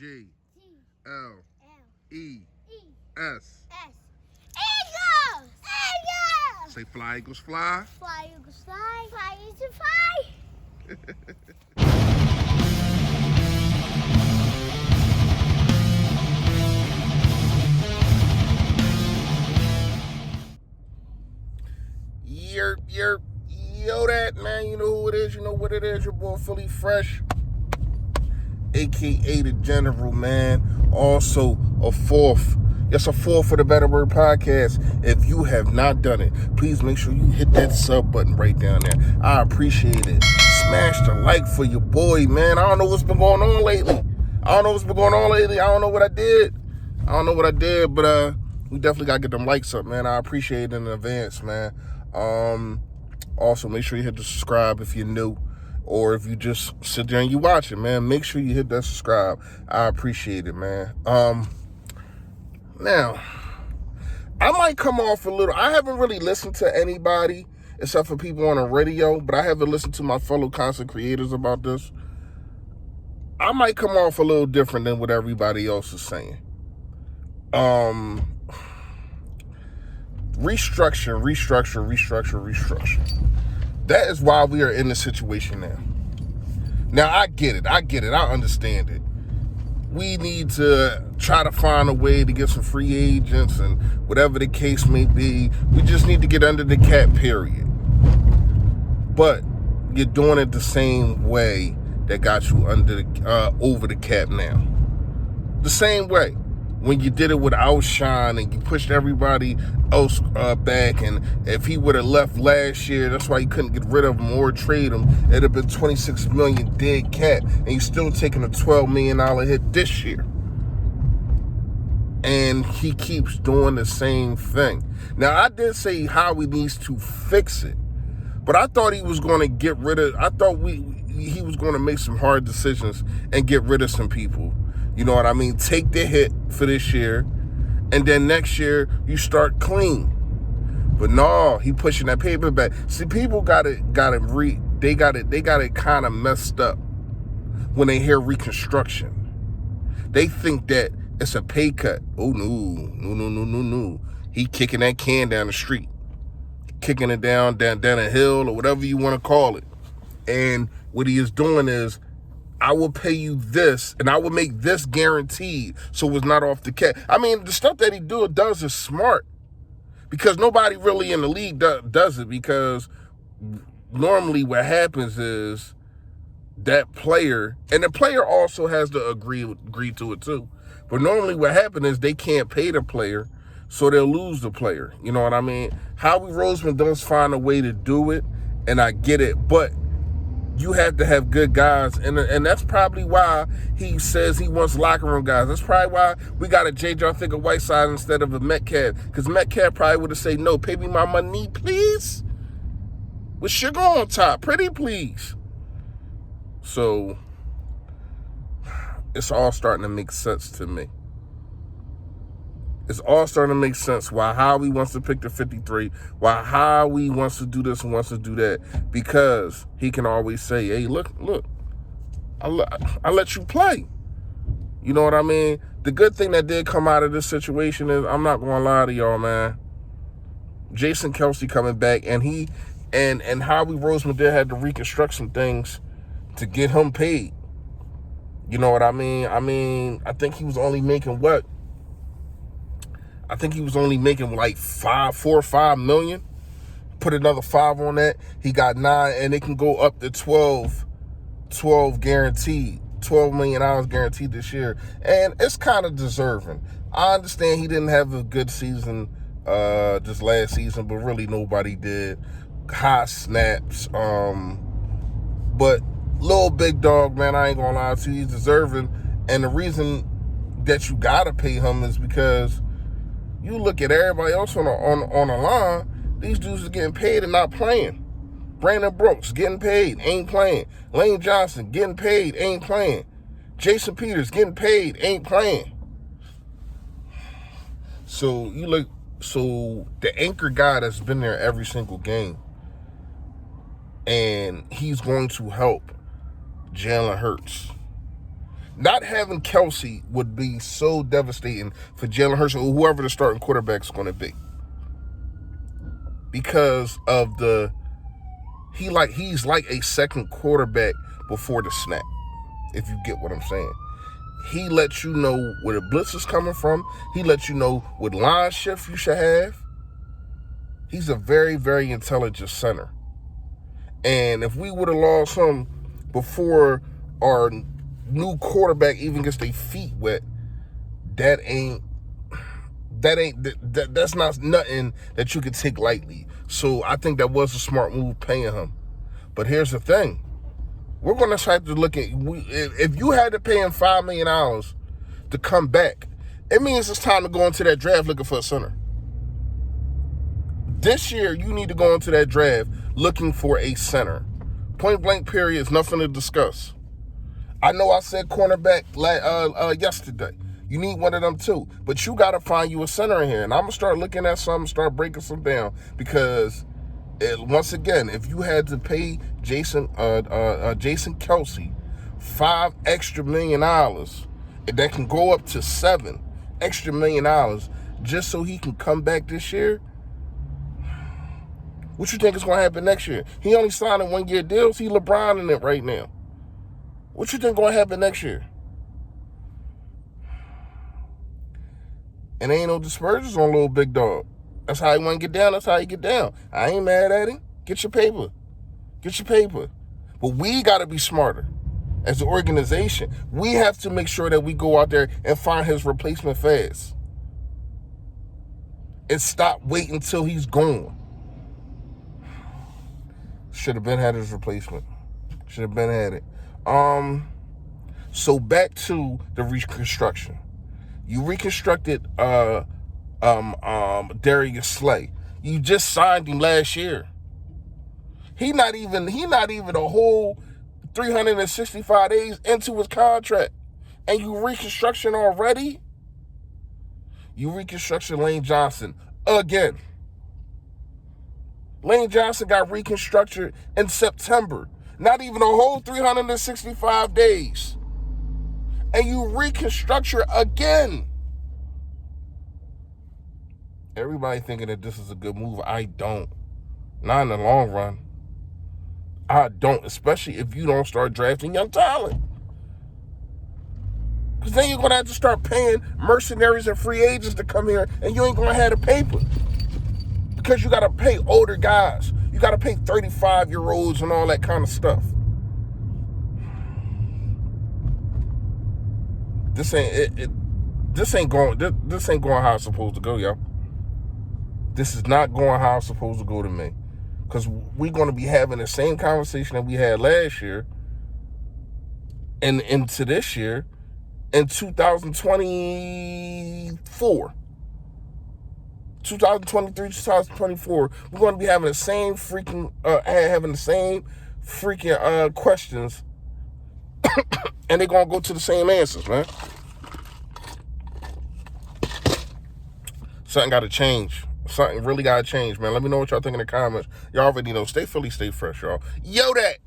G L E S. Eagles! Eagles! Say fly, Eagles, fly. Fly, Eagles, fly. Fly, Eagles, fly. Yo, that man, you know who it is, you know what it is, your boy Philly Fresh, aka the General, man. Also a fourth for the Better Word Podcast. If you have not done it, please make sure you hit that sub button right down there. I appreciate it. Smash the like for your boy, man. I don't know what's been going on lately. I don't know what I did. But we definitely gotta get them likes up, man. I appreciate it in advance, man. Also, make sure you hit the subscribe if you're new, or if you just sit there and you watch it, man. Make sure you hit that subscribe. I appreciate it, man. Now, I might come off a little. I haven't really listened to anybody except for people on the radio, but I haven't listened to my fellow content creators about this. I might come off a little different than what everybody else is saying. Restructure. That is why we are in this situation now. Now, I get it. I understand it. We need to try to find a way to get some free agents and whatever the case may be. We just need to get under the cap, period. But you're doing it the same way that got you over the cap now. The same way. When you did it with Alshon and you pushed everybody else back, and if he would have left last year, that's why you couldn't get rid of him or trade him. It'd have been $26 million dead cap, and you're still taking a $12 million hit this year. And he keeps doing the same thing. Now, I did say Howie needs to fix it, but I thought he was going to get rid of. I thought he was going to make some hard decisions and get rid of some people. You know what I mean? Take the hit for this year, and then next year you start clean. But no, he pushing that paper back. See, people got it kind of messed up when they hear reconstruction. They think that it's a pay cut. Oh no. He kicking that can down the street, kicking it down a hill or whatever you want to call it. And what he is doing is, I will pay you this, and I will make this guaranteed, so it's not off the cap. I mean, the stuff that he does is smart, because nobody really in the league does it, because normally what happens is that player, and the player also has to agree to it too, but normally what happens is they can't pay the player, so they'll lose the player. You know what I mean? Howie Roseman does find a way to do it, and I get it, but you have to have good guys, and that's probably why he says he wants locker room guys. That's probably why we got a J.J. Whiteside instead of a Metcalf, because Metcalf probably would have said, no, pay me my money, please, with sugar on top, pretty please. So it's all starting to make sense to me. It's all starting to make sense why Howie wants to pick the 53, why Howie wants to do this and wants to do that, because he can always say, hey, look, I let you play. You know what I mean? The good thing that did come out of this situation is, I'm not going to lie to y'all, man, Jason Kelce coming back, and Howie Roseman did have to reconstruct some things to get him paid. You know what I mean? I think he was only making what? I think he was only making like $4 or $5 million. Put another 5 on that, he got 9, and it can go up to 12 guaranteed, $12 million guaranteed this year, and it's kind of deserving. I understand he didn't have a good season just last season, but really nobody did. Hot snaps, but little big dog, man, I ain't gonna lie to you, he's deserving, and the reason that you gotta pay him is because you look at everybody else on the line, these dudes are getting paid and not playing. Brandon Brooks getting paid, ain't playing. Lane Johnson getting paid, ain't playing. Jason Peters getting paid, ain't playing. So the anchor guy that's been there every single game, and he's going to help Jalen Hurts. Not having Kelce would be so devastating for Jalen Hurts or whoever the starting quarterback is going to be, because of he's like a second quarterback before the snap, if you get what I'm saying. He lets you know where the blitz is coming from. He lets you know what line shift you should have. He's a very, very intelligent center. And if we would have lost him before our new quarterback even gets their feet wet, that's not nothing that you could take lightly. So I think that was a smart move paying him. But here's the thing. We're going to have to look at, if you had to pay him $5 million to come back, it means it's time to go into that draft looking for a center. This year, you need to go into that draft looking for a center. Point blank period is nothing to discuss. I know I said cornerback yesterday. You need one of them too. But you got to find you a center in here. And I'm going to start looking at some, start breaking some down. Because, once again, if you had to pay Jason Kelce $5 extra million, that can go up to $7 extra million just so he can come back this year, what you think is going to happen next year? He only signed a 1-year deal. See LeBron in it right now. What you think going to happen next year? And ain't no dispersions on little big dog. That's how he want to get down. That's how he get down. I ain't mad at him. Get your paper. Get your paper. But we got to be smarter. As an organization, we have to make sure that we go out there and find his replacement fast. And stop waiting until he's gone. Should have been had his replacement. Should have been had it. So back to the reconstruction. You reconstructed Darius Slay. You just signed him last year. He not even a whole 365 days into his contract. And you reconstruction already? You reconstruction Lane Johnson again. Lane Johnson got reconstructed in September. Not even a whole 365 days. And you reconstructure again. Everybody thinking that this is a good move. I don't. Not in the long run. I don't, especially if you don't start drafting young talent. Because then you're going to have to start paying mercenaries and free agents to come here, and you ain't going to have the paper. Because you got to pay older guys. You got to pay 35-year-olds and all that kind of stuff. This ain't going how it's supposed to go, y'all. This is not going how it's supposed to go to me. Because we're going to be having the same conversation that we had last year and into this year in 2024. 2023, 2024, we're going to be having the same freaking questions, and they're going to go to the same answers, man. Something got to change. Something really got to change, man. Let me know what y'all think in the comments. Y'all already know. Stay Philly, stay fresh, y'all. Yo, that.